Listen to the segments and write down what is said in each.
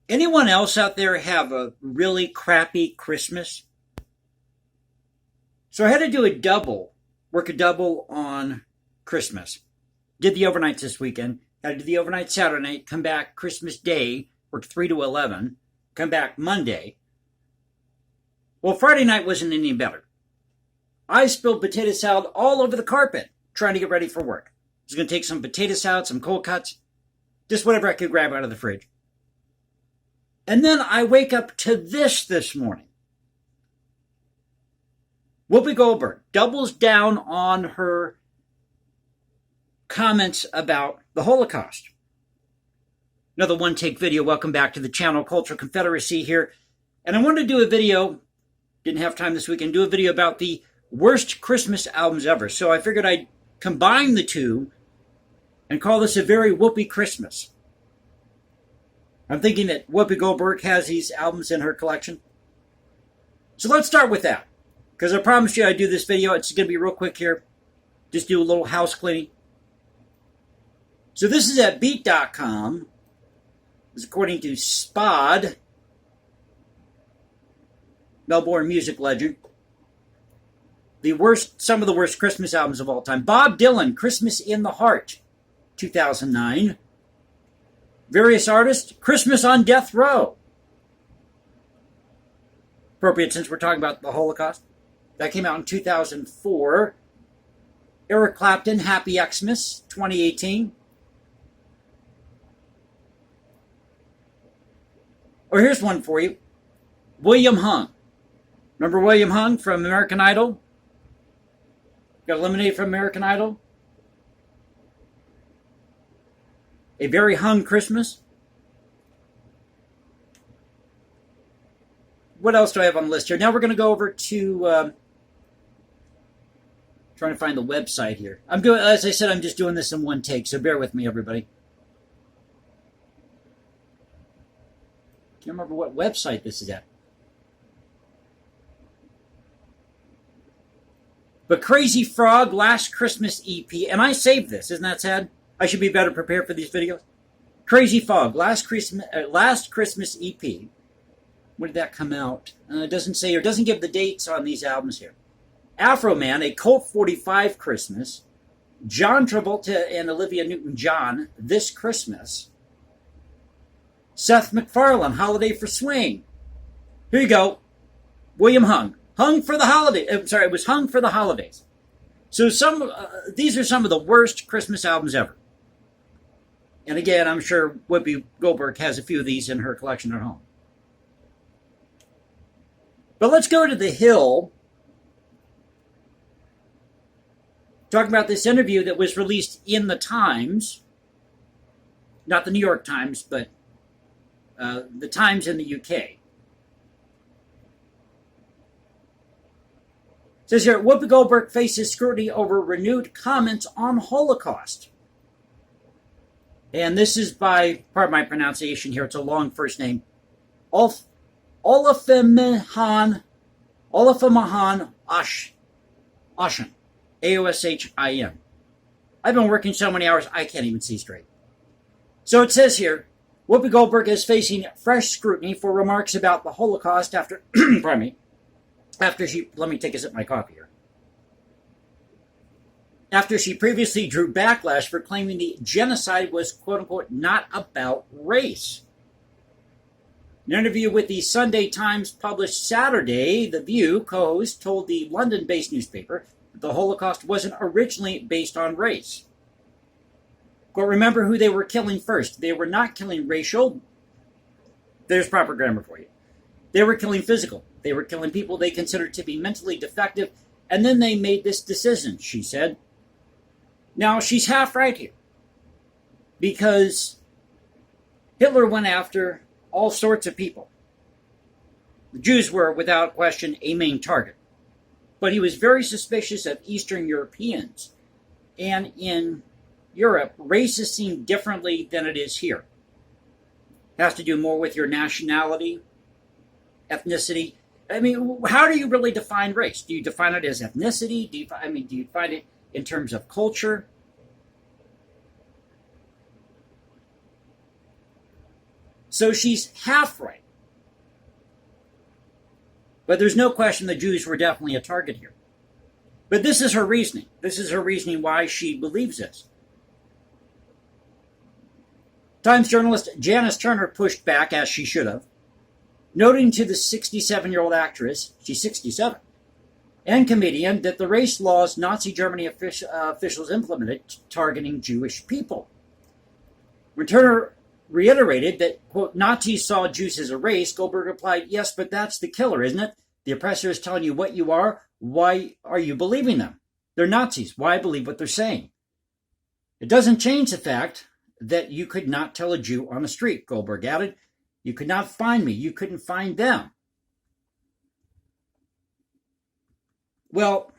Anyone else out there have a really crappy Christmas? So I had to do work a double on Christmas. Did the overnights this weekend. Had to do the overnight Saturday night, come back Christmas Day, worked 3 to 11, come back Monday. Well, Friday night wasn't any better. I spilled potato salad all over the carpet trying to get ready for work. I was going to take some potato salad, some cold cuts, just whatever I could grab out of the fridge. And then I wake up to this morning. Whoopi Goldberg doubles down on her comments about the Holocaust. Another one-take video. Welcome back to the channel, Cultural Confederacy here. And I wanted to do a video, didn't have time this weekend, do a video about the worst Christmas albums ever. So I figured I'd combine the two and call this a very Whoopi Christmas. I'm thinking that Whoopi Goldberg has these albums in her collection. So let's start with that. Because I promised you I'd do this video. It's going to be real quick here. Just do a little house cleaning. So this is at beat.com. This is according to Spod, Melbourne music legend. Some of the worst Christmas albums of all time. Bob Dylan, Christmas in the Heart, 2009. Various artists, Christmas on Death Row. Appropriate since we're talking about the Holocaust. That came out in 2004. Eric Clapton, Happy Xmas, 2018. Or here's one for you. William Hung. Remember William Hung from American Idol? Got eliminated from American Idol? A Very Hung Christmas. What else do I have on the list here? Now we're going to go over to trying to find the website here. As I said, I'm just doing this in one take, so bear with me, everybody. Can't remember what website this is at. But Crazy Frog, Last Christmas EP, and I saved this. Isn't that sad? I should be better prepared for these videos. Crazy Frog, Last Christmas EP. When did that come out? It doesn't say or doesn't give the dates on these albums here. Afro Man, a Colt 45 Christmas. John Travolta and Olivia Newton-John, This Christmas. Seth MacFarlane, Holiday for Swing. Here you go. William Hung. Hung for the holiday. It was Hung for the Holidays. So these are some of the worst Christmas albums ever. And again, I'm sure Whoopi Goldberg has a few of these in her collection at home. But let's go to The Hill. Talking about this interview that was released in the Times. Not the New York Times, but the Times in the UK. It says here, Whoopi Goldberg faces scrutiny over renewed comments on Holocaust. And this is by, pardon my pronunciation here, it's a long first name, Olafemahan Oshin. A-O-S-H-I-N. I've been working so many hours, I can't even see straight. So it says here, Whoopi Goldberg is facing fresh scrutiny for remarks about the Holocaust after, pardon me, let me take a sip of my coffee here. After she previously drew backlash for claiming the genocide was, quote-unquote, not about race. In an interview with the Sunday Times published Saturday, The View co-host told the London-based newspaper that the Holocaust wasn't originally based on race. Quote, remember who they were killing first. They were not killing racial. There's proper grammar for you. They were killing physical. They were killing people they considered to be mentally defective, and then they made this decision, she said. Now, she's half right here. Because Hitler went after all sorts of people. The Jews were, without question, a main target. But he was very suspicious of Eastern Europeans. And in Europe, race is seen differently than it is here. It has to do more with your nationality, ethnicity. I mean, how do you really define race? Do you define it as ethnicity? Do you define it in terms of culture? So she's half right. But there's no question the Jews were definitely a target here. But this is her reasoning. This is her reasoning why she believes this. Times journalist Janice Turner pushed back, as she should have, noting to the 67-year-old actress, she's 67, and comedian, that the race laws Nazi Germany officials implemented targeting Jewish people. When Turner reiterated that, quote, Nazis saw Jews as a race, Goldberg replied, yes, but that's the killer, isn't it? The oppressor is telling you what you are. Why are you believing them? They're Nazis. Why believe what they're saying? It doesn't change the fact that you could not tell a Jew on the street, Goldberg added. You could not find me. You couldn't find them. Well,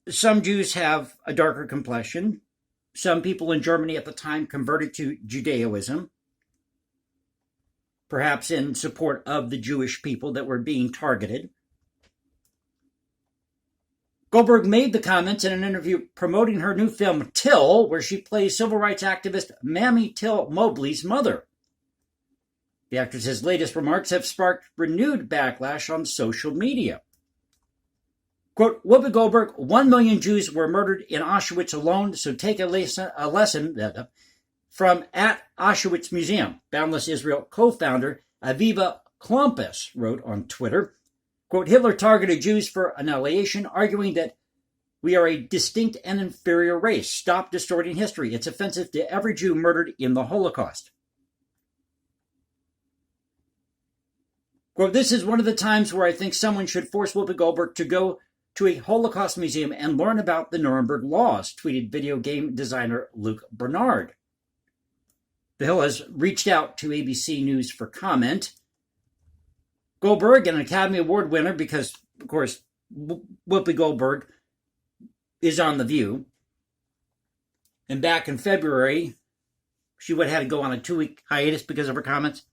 some Jews have a darker complexion. Some people in Germany at the time converted to Judaism, perhaps in support of the Jewish people that were being targeted. Goldberg made the comments in an interview promoting her new film, Till, where she plays civil rights activist Mamie Till Mobley's mother. The actress's latest remarks have sparked renewed backlash on social media. Quote, Whoopi Goldberg, 1 million Jews were murdered in Auschwitz alone, so take a lesson from at Auschwitz Museum, Boundless Israel co-founder Aviva Klompus wrote on Twitter. Quote, Hitler targeted Jews for annihilation, arguing that we are a distinct and inferior race. Stop distorting history. It's offensive to every Jew murdered in the Holocaust. Quote, this is one of the times where I think someone should force Whoopi Goldberg to go to a Holocaust museum and learn about the Nuremberg laws, tweeted video game designer Luke Bernard. The Hill has reached out to ABC News for comment. Goldberg, an Academy Award winner, because, of course, Whoopi Goldberg is on The View. And back in February, she would have had to go on a 2-week hiatus because of her comments.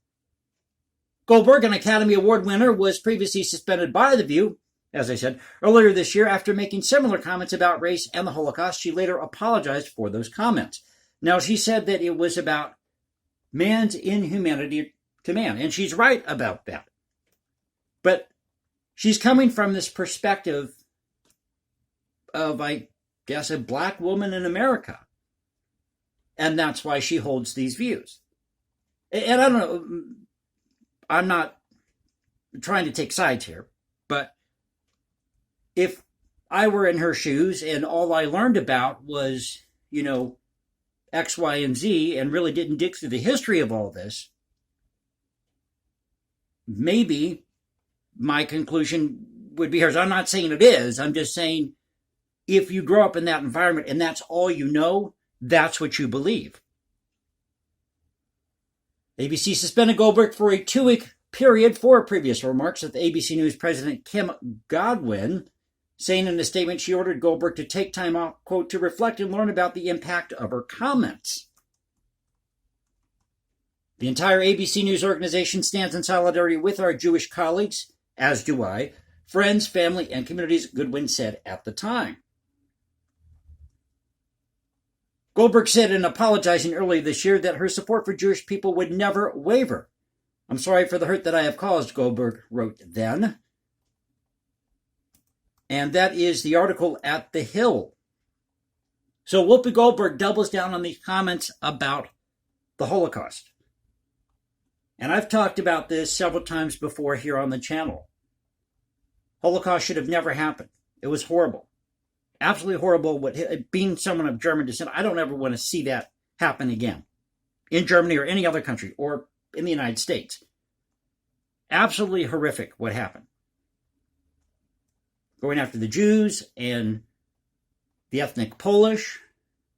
Goldberg, an Academy Award winner, was previously suspended by The View, as I said, earlier this year after making similar comments about race and the Holocaust. She later apologized for those comments. Now, she said that it was about man's inhumanity to man, and she's right about that. But she's coming from this perspective of, I guess, a black woman in America. And that's why she holds these views. And I don't know, I'm not trying to take sides here, but if I were in her shoes and all I learned about was, X, Y, and Z, and really didn't dig through the history of all this, maybe my conclusion would be hers. I'm not saying it is. I'm just saying if you grow up in that environment and that's all you know, that's what you believe. ABC suspended Goldberg for a 2-week period for previous remarks that the ABC News president Kim Godwin, saying in a statement she ordered Goldberg to take time off, quote, to reflect and learn about the impact of her comments. The entire ABC News organization stands in solidarity with our Jewish colleagues, as do I, friends, family, and communities, Goodwin said at the time. Goldberg said in apologizing earlier this year that her support for Jewish people would never waver. I'm sorry for the hurt that I have caused, Goldberg wrote then. And that is the article at The Hill. So Whoopi Goldberg doubles down on these comments about the Holocaust. And I've talked about this several times before here on the channel. Holocaust should have never happened. It was horrible. Absolutely horrible. Being someone of German descent, I don't ever want to see that happen again. In Germany or any other country or in the United States. Absolutely horrific what happened. Going after the Jews and the ethnic Polish,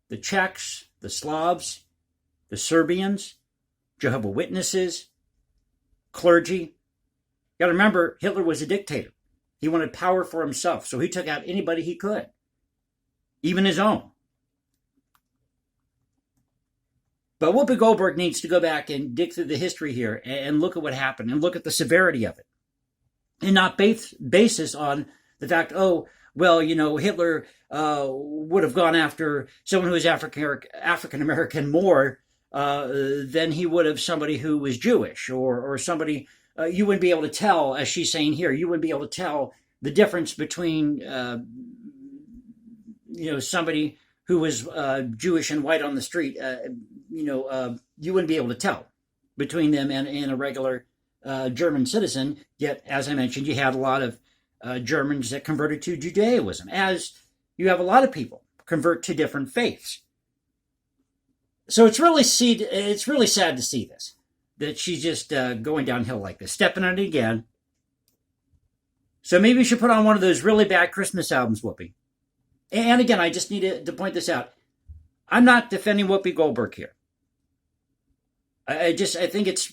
the Czechs, the Slavs, the Serbians, Jehovah's Witnesses, clergy. You got to remember, Hitler was a dictator. He wanted power for himself, so he took out anybody he could, even his own. But Whoopi Goldberg needs to go back and dig through the history here and look at what happened and look at the severity of it. And not base this on the fact, Hitler would have gone after someone who was African American more than he would have somebody who was Jewish or somebody. You wouldn't be able to tell, as she's saying here, you wouldn't be able to tell the difference between somebody who was Jewish and white on the street. You wouldn't be able to tell between them and a regular German citizen. Yet, as I mentioned, you had a lot of Germans that converted to Judaism, as you have a lot of people convert to different faiths. So it's really sad to see this, that she's just going downhill like this, stepping on it again. So maybe you should put on one of those really bad Christmas albums, Whoopi. And again, I just need to point this out. I'm not defending Whoopi Goldberg here. I just think it's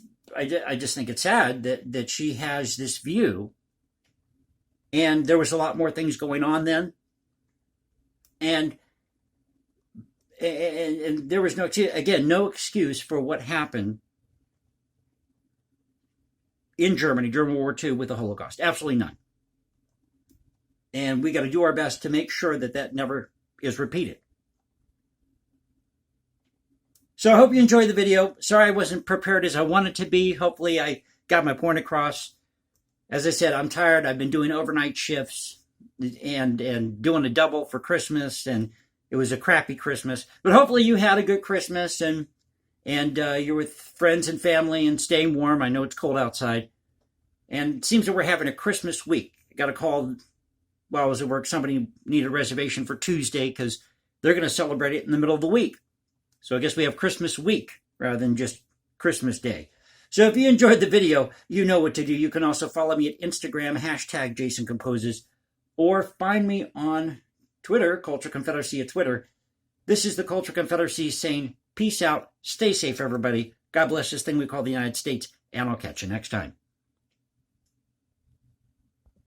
sad that she has this view. And there was a lot more things going on then. And there was no excuse for what happened in Germany during World War II with the Holocaust. Absolutely none. And we got to do our best to make sure that never is repeated. So I hope you enjoyed the video. Sorry I wasn't prepared as I wanted to be. Hopefully I got my point across. As I said, I'm tired. I've been doing overnight shifts and doing a double for Christmas, and it was a crappy Christmas. But hopefully you had a good Christmas and you're with friends and family and staying warm. I know it's cold outside. And it seems that we're having a Christmas week. I got a call while I was at work. Somebody needed a reservation for Tuesday because they're going to celebrate it in the middle of the week. So I guess we have Christmas week rather than just Christmas Day. So if you enjoyed the video, you know what to do. You can also follow me at Instagram, #JasonComposes, or find me on Twitter, Culture Confederacy at Twitter. This is the Culture Confederacy saying, peace out, stay safe, everybody. God bless this thing we call the United States, and I'll catch you next time.